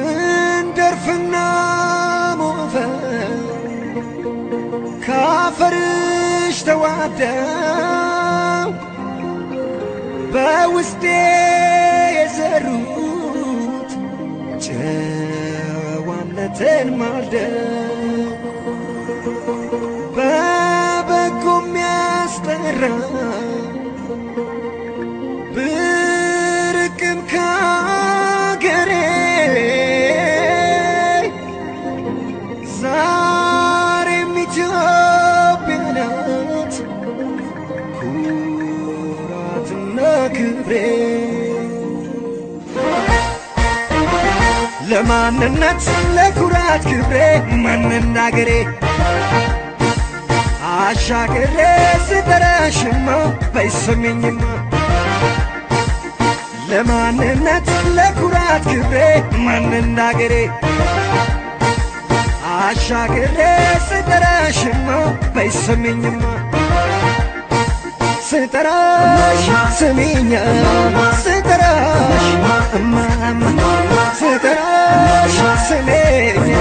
እንደርፍና ሞፈር ካፈርሽ ተዋደው በውስጤ የዘሩት ጨዋነትን ማልደው በበጎ የሚያስጠራ ብርቅም ካገሬ ዛሬም ኢትዮጵያ ናት ኩራትና ክብሬ ለማንነት ለኩራት ክብሬ ማንና አገሬ አሻግሬ ስጠራሽማ በይስሚኝማ ለማንነት ለኩራት ክብሬ ማንና አገሬ አሻግሬ ስጠራሽማ በይስሚኝማ ስጠራሽ ስሚኛ ስጠራሽ እማማ ስጠራሽ ስሚኛ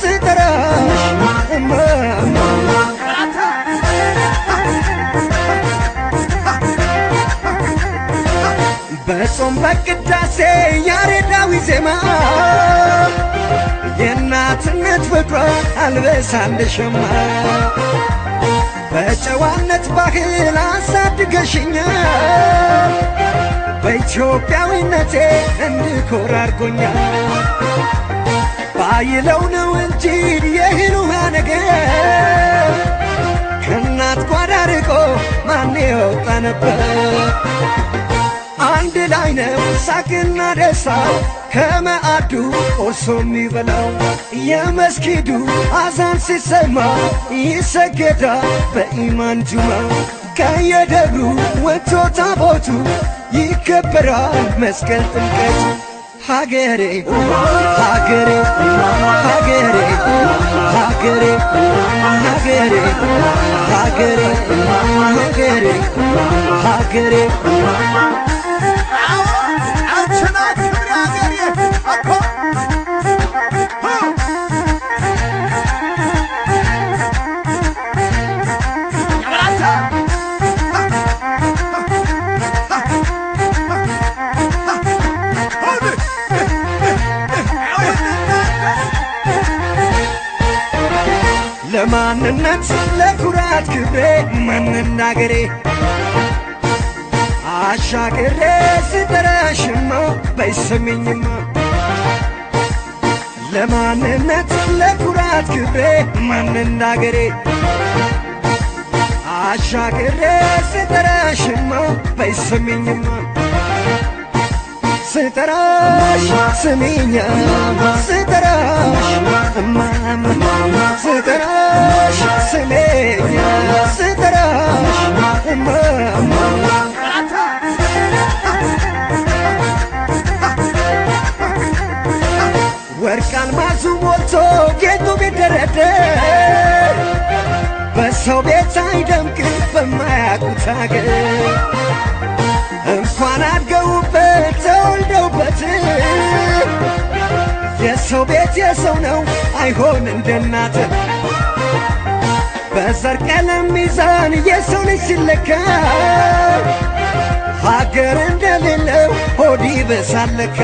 ስጠራሽ እማማ በጾም በቅዳሴ ያሬዳዊ ዜማ የእናትነት ፍቅሯ አልበሳለሽማ በጨዋነት ባህል አሳድገሽኛል በኢትዮጵያዊነቴ እንድኮራ አድርጎኛል ባይለው ነው እንጂ የእህል ውሃ ነገር ከእናት ጓዳ ርቆ ማን የወጣ ነበር አንድ ላይ ነው ሳቅና ደስታው ከመአዱ ቆርሶ የሚበላው የመስጊዱ አዛን ሲሰማ ይሰገዳል በኢማን ጁማ ከየደብሩ ወጥቶ ታቦቱ ይከበራል መስቀል ጥምቀቱ ሀገሬ ሀገሬ ሀገሬ ሀገሬ ሀገሬ ሀገሬ ሀገሬ ሀገሬ ለማንነት ለኩራት ክብሬ ማንና አገሬ አሻግሬ ስጠራሽማ በይስሚኝማ ለማንነት ለኩራት ክብሬ ማንና አገሬ አሻግሬ ስጠራሽማ በይስሚኝማ ስጠራሽ ስሚኛ ስጠራሽ እማማ ስጠራሽ ስሚኛ ስጠራሽ እማማ ወርቅ አልማዙ ሞልቶ ጌጡ ቢደረደር በሰው ቤት አይደምቅ በማያውቁት አገር እንኳን አድገውበት ተወልደውበት የሰው ቤት የሰው ነው አይሆን እንደናት በዘር ቀለም ሚዛን የሰው ልጅ ሲለካ ሀገር እንደሌለው ሆድ ይበሳለካ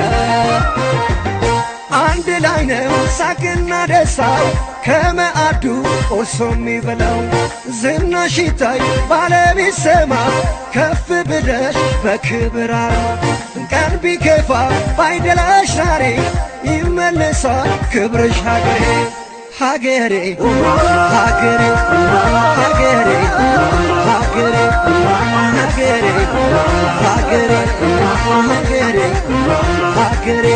አንድ ላይ ነው ሳቅና ደስታው ከመአዱ ቆርሶ የሚበላው ዝናሽ ይታይ ባለም ይሰማ ከፍ ብለሽ በክብር አርማ ቀን ቢከፋ ባይደላሽ ዛሬ ይመለሳል ክብርሽ ሀገሬ ሀገሬ ሀገሬ ሀገሬ ሀገሬ ሀገሬ ሀገሬ ሀገሬ ሀገሬ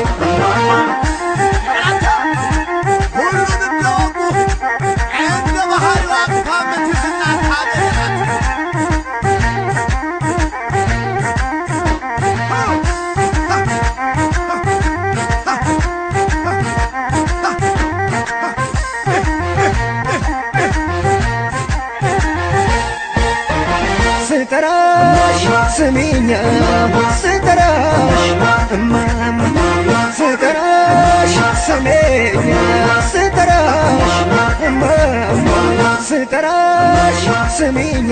ስጠራሽ ስሚኛ ስጠራሽ እማማ ስጠራሽ ስሚኛ ስጠራሽ እማማ ስጠራሽ ስሚኛ